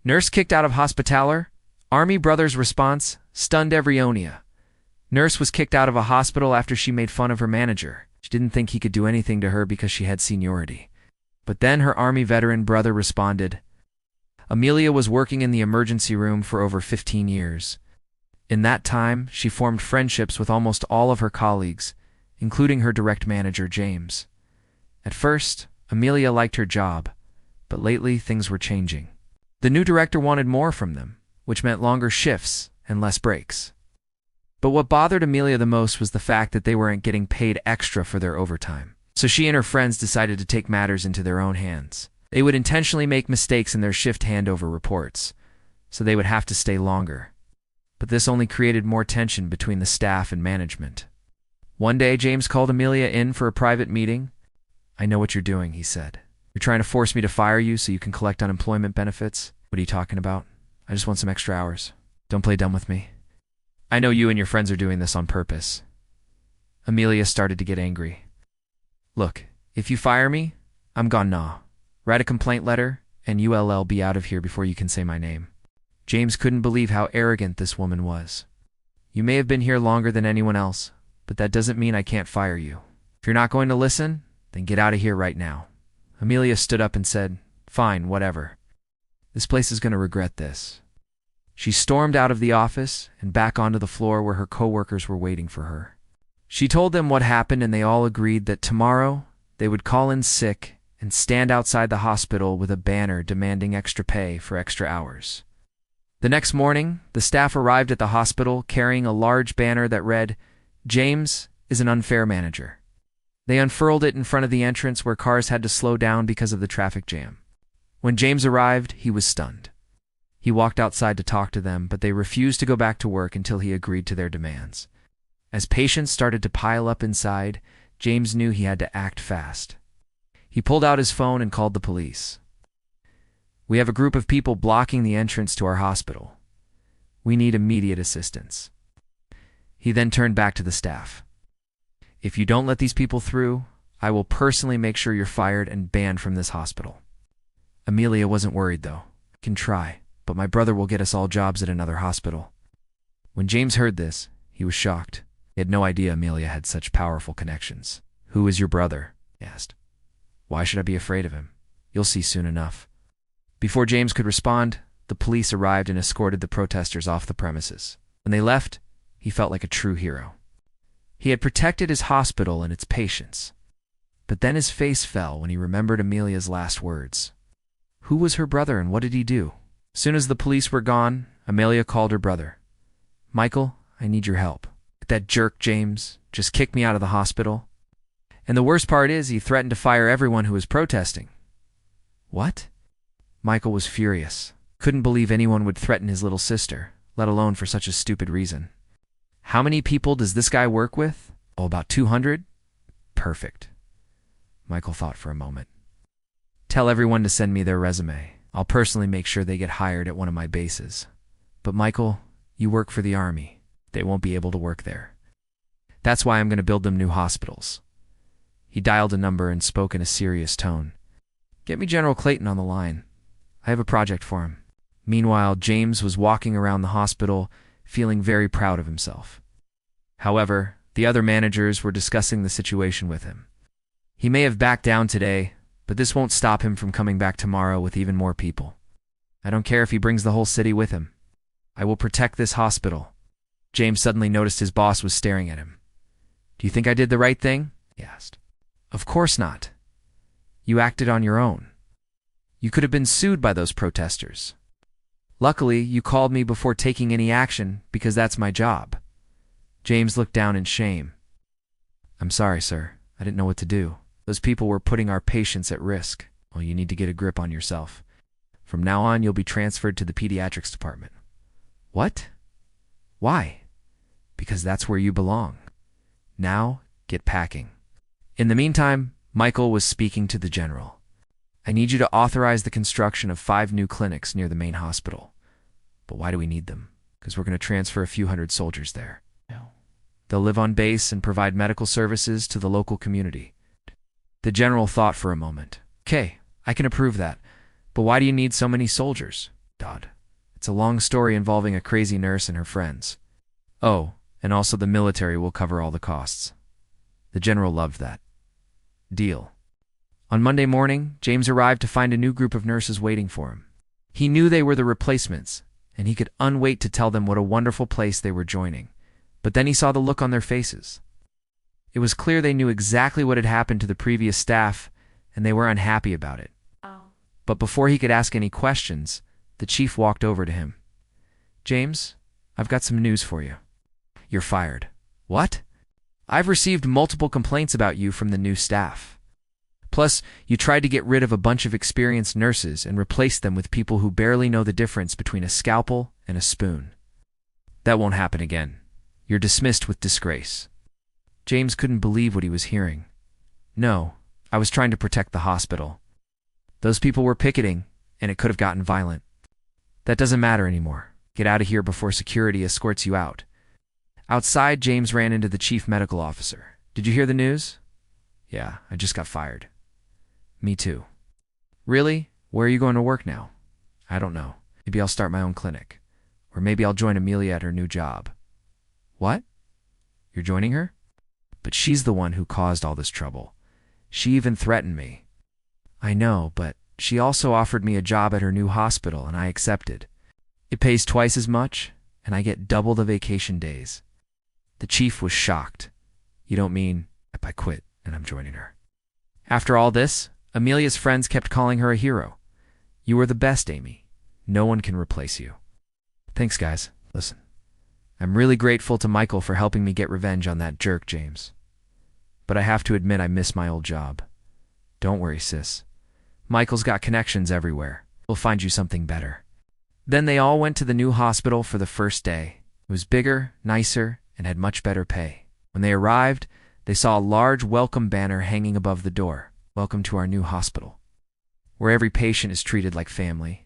Nurse kicked out of hospitaler. Army brothers' response stunned Evryonia. Nurse was kicked out of a hospital after she made fun of her manager. She didn't think he could do anything to her because she had seniority. But then her Army veteran brother responded. Amelia was working in the emergency room for over 15 years. In that time, she formed friendships with almost all of her colleagues, including her direct manager, James. At first, Amelia liked her job, but lately things were changing. The new director wanted more from them, which meant longer shifts and less breaks. But what bothered Amelia the most was the fact that they weren't getting paid extra for their overtime. So she and her friends decided to take matters into their own hands. They would intentionally make mistakes in their shift handover reports, so they would have to stay longer. But this only created more tension between the staff and management. One day, James called Amelia in for a private meeting. "I know what you're doing," he said. "You're trying to force me to fire you so you can collect unemployment benefits. What are you talking about? I just want some extra hours. Don't play dumb with me. I know you and your friends are doing this on purpose." Amelia started to get angry. "Look, if you fire me, I'm gone now. Write a complaint letter, and you'll be out of here before you can say my name." James couldn't believe how arrogant this woman was. "You may have been here longer than anyone else, but that doesn't mean I can't fire you. If you're not going to listen, then get out of here right now." Amelia stood up and said, "Fine, whatever. This place is going to regret this." She stormed out of the office and back onto the floor where her coworkers were waiting for her. She told them what happened, and they all agreed that tomorrow they would call in sick and stand outside the hospital with a banner demanding extra pay for extra hours. The next morning, the staff arrived at the hospital carrying a large banner that read, "James is an unfair manager." They unfurled it in front of the entrance where cars had to slow down because of the traffic jam. When James arrived, he was stunned. He walked outside to talk to them, but they refused to go back to work until he agreed to their demands. As patients started to pile up inside, James knew he had to act fast. He pulled out his phone and called the police. "We have a group of people blocking the entrance to our hospital. We need immediate assistance." He then turned back to the staff. "If you don't let these people through, I will personally make sure you're fired and banned from this hospital." Amelia wasn't worried, though. "I can try, but my brother will get us all jobs at another hospital." When James heard this, he was shocked. He had no idea Amelia had such powerful connections. "Who is your brother?" he asked. "Why should I be afraid of him? You'll see soon enough." Before James could respond, the police arrived and escorted the protesters off the premises. When they left, he felt like a true hero. He had protected his hospital and its patients. But then his face fell when he remembered Amelia's last words. Who was her brother and what did he do? As soon as the police were gone, Amelia called her brother. "Michael, I need your help. That jerk James just kicked me out of the hospital. And the worst part is he threatened to fire everyone who was protesting." "What?" Michael was furious. Couldn't believe anyone would threaten his little sister, let alone for such a stupid reason. "How many people does this guy work with?" "Oh, about 200. "Perfect." Michael thought for a moment. "Tell everyone to send me their resume. I'll personally make sure they get hired at one of my bases. But Michael, you work for the Army. They won't be able to work there. That's why I'm going to build them new hospitals." He dialed a number and spoke in a serious tone. "Get me General Clayton on the line. I have a project for him." Meanwhile, James was walking around the hospital, feeling very proud of himself. However, the other managers were discussing the situation with him. He may have backed down today, but this won't stop him from coming back tomorrow with even more people. I don't care if he brings the whole city with him. I will protect this hospital. James suddenly noticed his boss was staring at him. "Do you think I did the right thing?" he asked. "Of course not. You acted on your own. You could have been sued by those protesters. Luckily, you called me before taking any action because that's my job." James looked down in shame. "I'm sorry, sir. I didn't know what to do. Those people were putting our patients at risk. Well, you need to get a grip on yourself. From now on, you'll be transferred to the pediatrics department." "What? Why?" "Because that's where you belong. Now, get packing." In the meantime, Michael was speaking to the general. "I need you to authorize the construction of 5 new clinics near the main hospital." "But why do we need them?" "Because we're going to transfer a few hundred soldiers there. They'll live on base and provide medical services to the local community." The general thought for a moment. "Okay, I can approve that. But why do you need so many soldiers?" Dodd. It's a long story involving a crazy nurse and her friends. Oh, and also the military will cover all the costs. The general loved that. Deal. On Monday morning, James arrived to find a new group of nurses waiting for him. He knew they were the replacements, and he could unwait to tell them what a wonderful place they were joining. But then he saw the look on their faces. It was clear they knew exactly what had happened to the previous staff, and they were unhappy about it. But before he could ask any questions, the chief walked over to him. James, I've got some news for you. You're fired. What? I've received multiple complaints about you from the new staff. Plus, you tried to get rid of a bunch of experienced nurses and replaced them with people who barely know the difference between a scalpel and a spoon. That won't happen again. You're dismissed with disgrace. James couldn't believe what he was hearing. No, I was trying to protect the hospital. Those people were picketing, and it could have gotten violent. That doesn't matter anymore. Get out of here before security escorts you out. Outside, James ran into the chief medical officer. Did you hear the news? Yeah, I just got fired. Me too. Really? Where are you going to work now? I don't know. Maybe I'll start my own clinic. Or maybe I'll join Amelia at her new job. What? You're joining her? But she's the one who caused all this trouble. She even threatened me. I know, but she also offered me a job at her new hospital, and I accepted. It pays twice as much, and I get double the vacation days. The chief was shocked. You don't mean I quit and I'm joining her? After all this, Amelia's friends kept calling her a hero. You were the best, Amy. No one can replace you. Thanks, guys. Listen, I'm really grateful to Michael for helping me get revenge on that jerk, James. But I have to admit I miss my old job. Don't worry, sis. Michael's got connections everywhere. We'll find you something better. Then they all went to the new hospital for the first day. It was bigger, nicer, and had much better pay. When they arrived, they saw a large welcome banner hanging above the door. Welcome to our new hospital, where every patient is treated like family.